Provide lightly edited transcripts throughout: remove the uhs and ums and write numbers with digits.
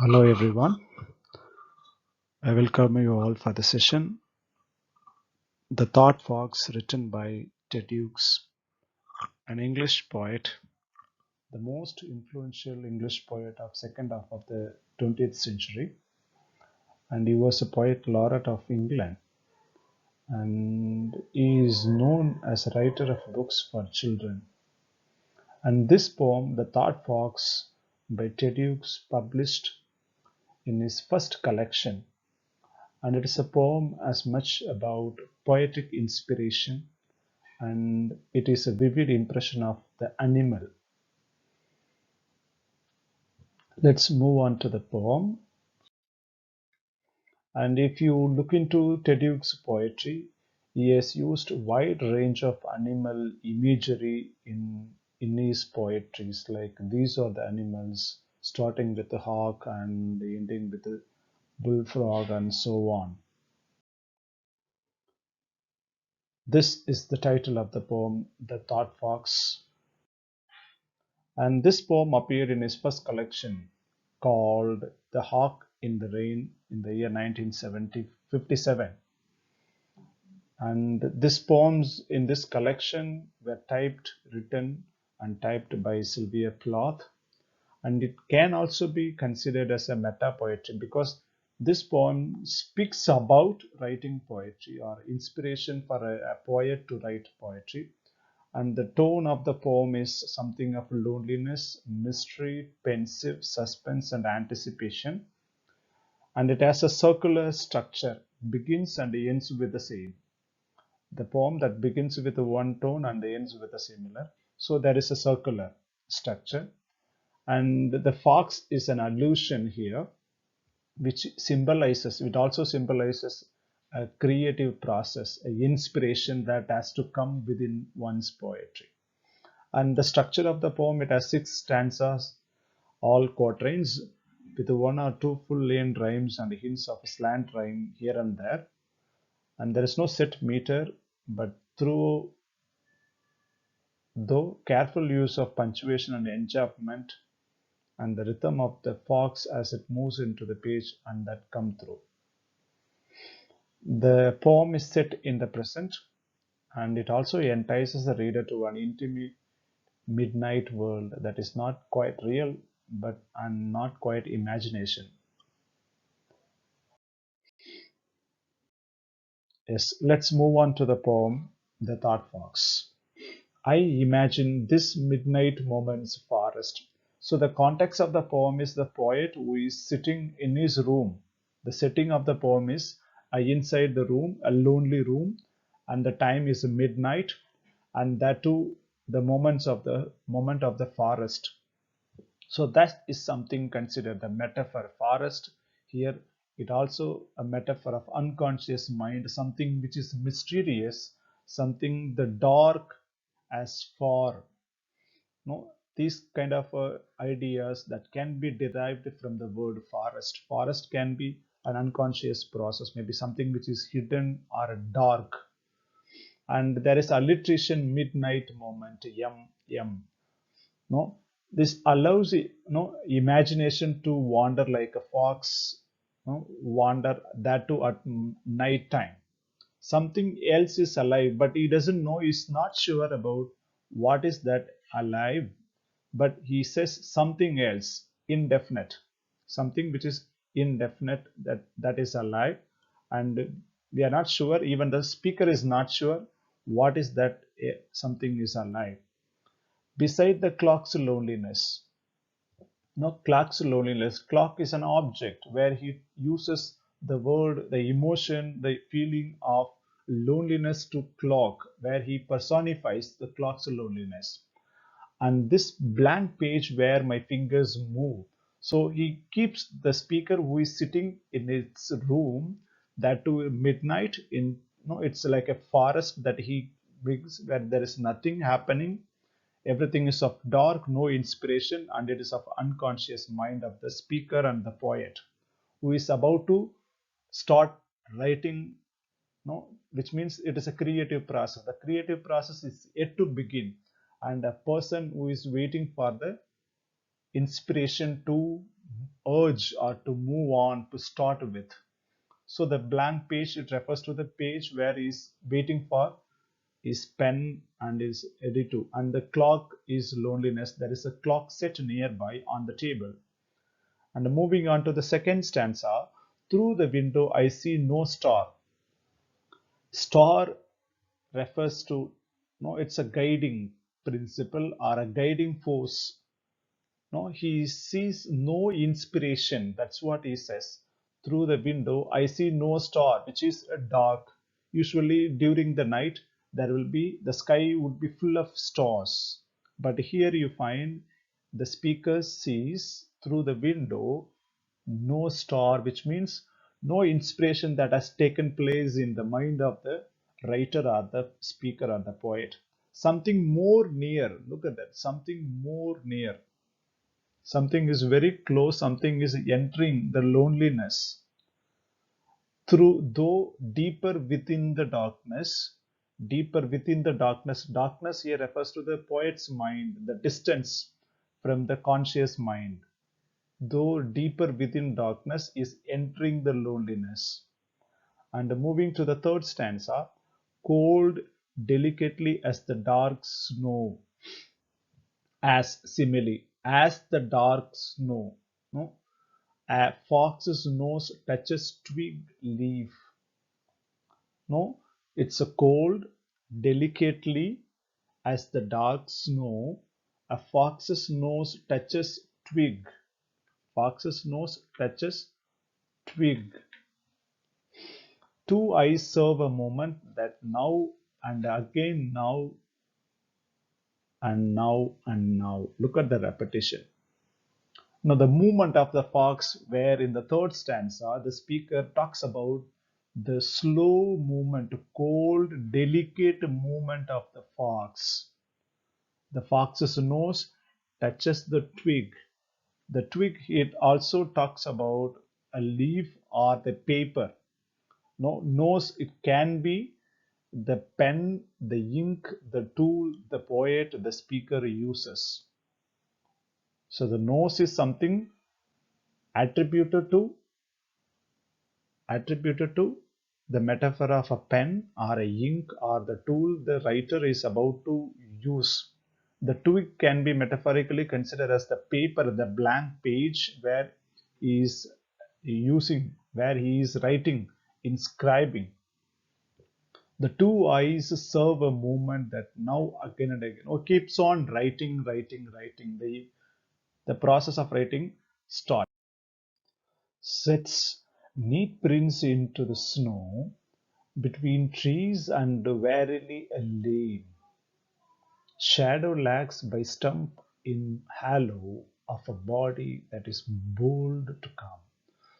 Hello everyone, I welcome you all for the session. The Thought Fox, written by Ted Hughes, an English poet, the most influential English poet of second half of the 20th century, and he was a poet laureate of England, and he is known as a writer of books for children. And this poem, The Thought Fox, by Ted Hughes, published in his first collection, and it is a poem as much about poetic inspiration, and it is a vivid impression of the animal. Let's move on to the poem. And if you look into Ted Hughes' poetry, he has used a wide range of animal imagery in his poetries. Like these are the animals, starting with the hawk and ending with the bullfrog and so on. This is the title of the poem, The Thought Fox. And this poem appeared in his first collection called The Hawk in the Rain in the year 1957. And these poems in this collection were written and typed by Sylvia Plath. And it can also be considered as a meta poetry because this poem speaks about writing poetry or inspiration for a poet to write poetry. And the tone of the poem is something of loneliness, mystery, pensive, suspense, and anticipation. And it has a circular structure, begins and ends with the same. The poem that begins with one tone and ends with a similar. So there is a circular structure. And the fox is an allusion here, which it also symbolizes a creative process, an inspiration that has to come within one's poetry. And the structure of the poem, it has 6 stanzas, all quatrains, with one or two full-length rhymes and hints of a slant rhyme here and there. And there is no set meter, but through though careful use of punctuation and enjambment and the rhythm of the fox as it moves into the page and that come through. The poem is set in the present, and it also entices the reader to an intimate midnight world that is not quite real but and not quite imagination. Yes, let's move on to the poem The Thought Fox. I imagine this midnight moment's forest. So the context of the poem is the poet who is sitting in his room. The setting of the poem is inside the room, a lonely room, and the time is midnight, and that too the moment of the forest. So that is something considered the metaphor forest. Here it also a metaphor of unconscious mind, something which is mysterious, something the dark as far. No, these kind of ideas that can be derived from the word forest. Forest can be an unconscious process, maybe something which is hidden or dark. And there is alliteration midnight moment, yum. No, this allows imagination to wander like a fox, wander that too at night time. Something else is alive, but he doesn't know. He's not sure about what is that alive, but he says something else, indefinite, something which is indefinite that is alive, and we are not sure. Even the speaker is not sure what is that something is alive. Beside the clock's loneliness. No, clock's loneliness. Clock is an object where he uses the word, the emotion, the feeling of loneliness to clock, where he personifies the clock's loneliness. And this blank page where my fingers move. So he keeps the speaker who is sitting in its room that to midnight in it's like a forest that he brings where there is nothing happening. Everything is of dark, no inspiration, and it is of unconscious mind of the speaker and the poet who is about to start writing, which means it is a creative process. The creative process is yet to begin, and a person who is waiting for the inspiration to urge or to move on to start with. So the blank page, it refers to the page where he's waiting for his pen and is ready to. And the clock is loneliness. There is a clock set nearby on the table. And moving on to the second stanza, through the window I see no star. Star refers to, no, it's a guiding principle or a guiding force. No, he sees no inspiration. That's what he says. Through the window, I see no star, which is a dark. Usually during the night, there will be, the sky would be full of stars. But here you find the speaker sees through the window no star, which means no inspiration that has taken place in the mind of the writer or the speaker or the poet. Something more near, look at that, something more near. Something is very close, something is entering the loneliness. Through, though deeper within the darkness, deeper within the darkness. Darkness here refers to the poet's mind, the distance from the conscious mind. Though deeper within darkness is entering the loneliness. And moving to the third stanza, cold delicately as the dark snow, as simile, as the dark snow. No? A fox's nose touches twig leaf. No, it's a cold, delicately as the dark snow. A fox's nose touches twig. Fox's nose touches twig. Two eyes serve a moment that now and again, now and now and now. Look at the repetition. Now, the movement of the fox, where in the third stanza, the speaker talks about the slow movement, cold, delicate movement of the fox. The fox's nose touches the twig. The twig, it also talks about a leaf or the paper. No, nose, it can be the pen, the ink, the tool, the poet, the speaker uses. So the nose is something attributed to attributed to the metaphor of a pen or a ink or the tool the writer is about to use. The twig can be metaphorically considered as the paper, the blank page where he is using, where he is writing, inscribing. The two eyes serve a movement that now again and again, keeps on writing, writing, writing. The process of writing starts. Sets neat prints into the snow between trees and verily a lane. Shadow lags by stump in halo of a body that is bold to come.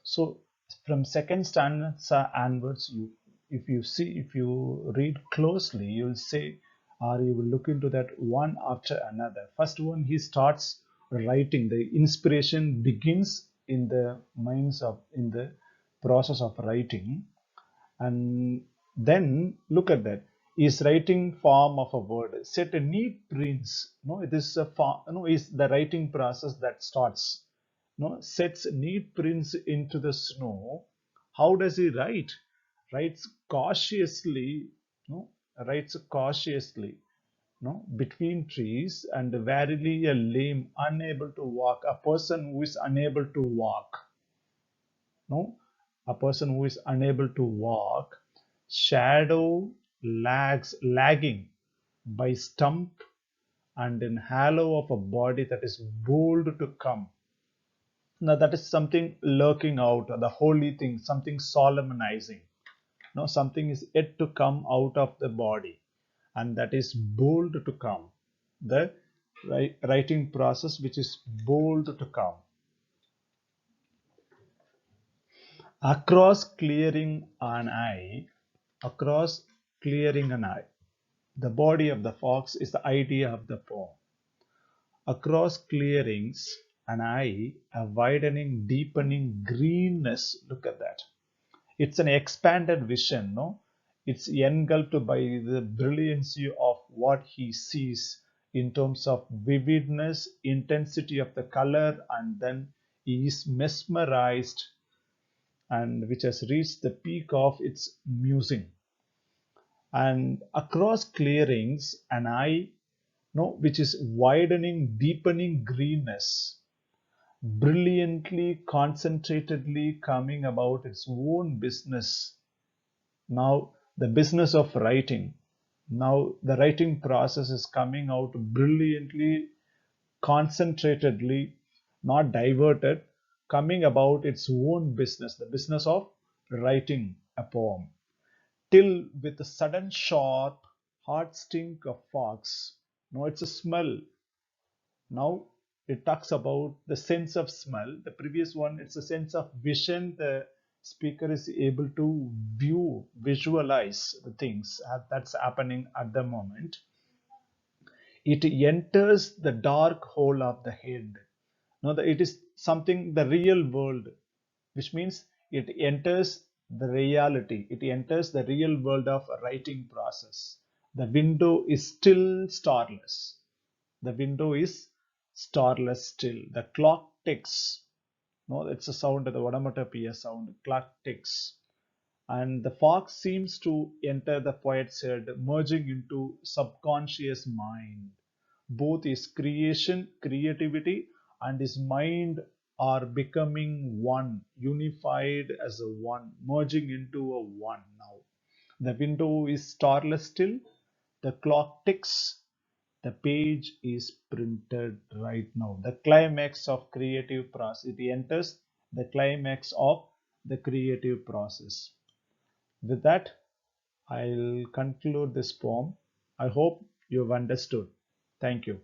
So from second stanza onwards, if you read closely, you'll say, or you will look into that one after another. First one, he starts writing. The inspiration begins in the minds of, in the process of writing, and then look at that. Is writing form of a word. Set a neat prints. No, it is a form. No, is the writing process that starts. No, sets neat prints into the snow. How does he write? Writes cautiously. No, writes cautiously. No, between trees and verily a lame, unable to walk. A person who is unable to walk. No, a person who is unable to walk. Shadow lagging by stump and in halo of a body that is bold to come. Now that is something lurking out, the holy thing, something solemnizing. No, something is yet to come out of the body, and that is bold to come. The writing process which is bold to come. Across clearing an eye, across clearing an eye. The body of the fox is the idea of the poem. Across clearings, an eye, a widening, deepening greenness. Look at that. It's an expanded vision, no? It's engulfed by the brilliancy of what he sees in terms of vividness, intensity of the color, and then is mesmerized and which has reached the peak of its musing. And across clearings, an eye, no, which is widening, deepening greenness, brilliantly, concentratedly coming about its own business. Now, the business of writing. Now, the writing process is coming out brilliantly, concentratedly, not diverted, coming about its own business, the business of writing a poem, till with a sudden sharp, hard stink of fox. No, it's a smell. Now it talks about the sense of smell. The previous one, it's a sense of vision. The speaker is able to visualize the things that's happening at the moment. It enters the dark hole of the head. No, it is something, the real world, which means it enters the reality. It enters the real world of a writing process. The window is still starless. The window is starless still. The clock ticks. No, it's a sound, the onomatopoeia sound. Clock ticks. And the fox seems to enter the poet's head, merging into subconscious mind. Both his creativity, and his mind are becoming one, unified as a one, merging into a one now. The window is starless still, the clock ticks, the page is printed right now. The climax of creative process. It enters the climax of the creative process. With that, I'll conclude this poem. I hope you've understood. Thank you.